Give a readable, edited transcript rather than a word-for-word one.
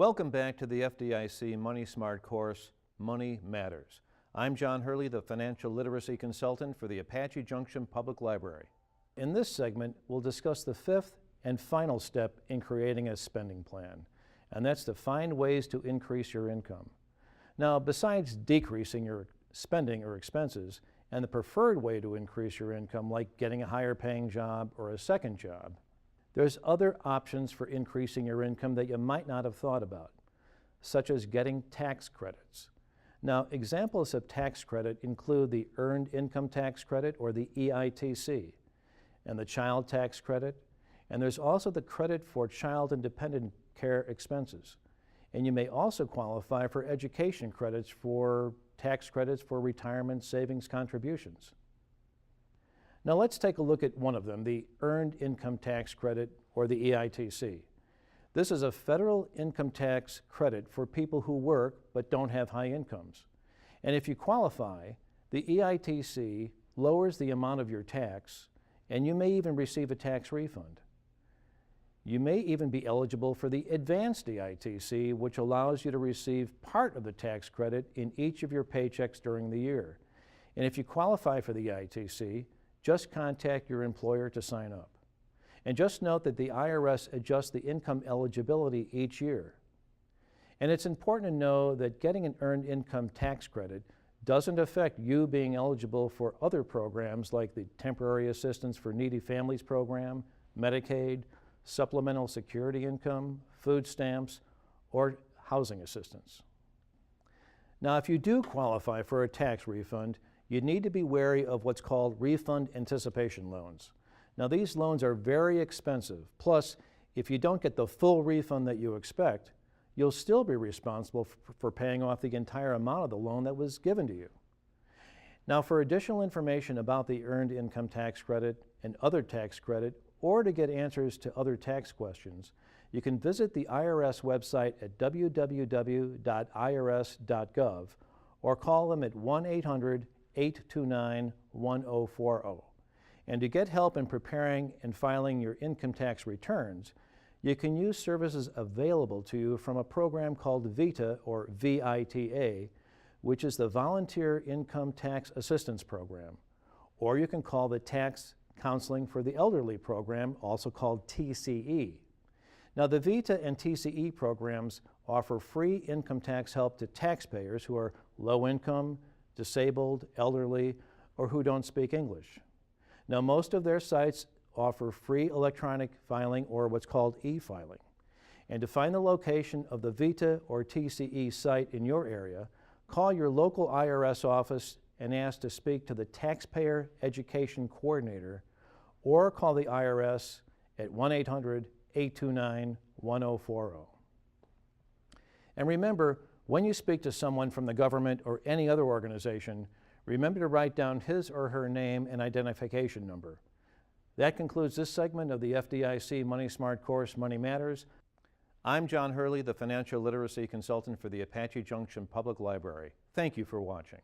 Welcome back to the FDIC Money Smart course, Money Matters. I'm John Hurley, the Financial Literacy Consultant for the Apache Junction Public Library. In this segment, we'll discuss the fifth and final step in creating a spending plan, and that's to find ways to increase your income. Now, besides decreasing your spending or expenses, and the preferred way to increase your income, like getting a higher paying job or a second job, there's other options for increasing your income that you might not have thought about, such as getting tax credits. Now, examples of tax credit include the Earned Income Tax Credit, or the EITC, and the Child Tax Credit, and there's also the credit for child and dependent care expenses. And you may also qualify for education credits for tax credits for retirement savings contributions. Now let's take a look at one of them, the Earned Income Tax Credit, or the EITC. This is a federal income tax credit for people who work but don't have high incomes. And if you qualify, the EITC lowers the amount of your tax, and you may even receive a tax refund. You may even be eligible for the Advanced EITC, which allows you to receive part of the tax credit in each of your paychecks during the year. And if you qualify for the EITC, just contact your employer to sign up. And just note that the IRS adjusts the income eligibility each year. And it's important to know that getting an Earned Income Tax Credit doesn't affect you being eligible for other programs like the Temporary Assistance for Needy Families Program, Medicaid, Supplemental Security Income, food stamps, or housing assistance. Now, if you do qualify for a tax refund, you need to be wary of what's called refund anticipation loans. Now, these loans are very expensive. Plus, if you don't get the full refund that you expect, you'll still be responsible for paying off the entire amount of the loan that was given to you. Now, for additional information about the Earned Income Tax Credit and other tax credit, or to get answers to other tax questions, you can visit the IRS website at www.irs.gov or call them at 1-800-829-1040. And to get help in preparing and filing your income tax returns, you can use services available to you from a program called VITA, or VITA, which is the Volunteer Income Tax Assistance Program. Or you can call the Tax Counseling for the Elderly program, also called TCE. Now, the VITA and TCE programs offer free income tax help to taxpayers who are low income, disabled, elderly, or who don't speak English. Now, most of their sites offer free electronic filing, or what's called e-filing. And to find the location of the VITA or TCE site in your area, call your local IRS office and ask to speak to the Taxpayer Education Coordinator, or call the IRS at 1-800-829-1040. And remember, when you speak to someone from the government or any other organization, remember to write down his or her name and identification number. That concludes this segment of the FDIC Money Smart course, Money Matters. I'm John Hurley, the Financial Literacy Consultant for the Apache Junction Public Library. Thank you for watching.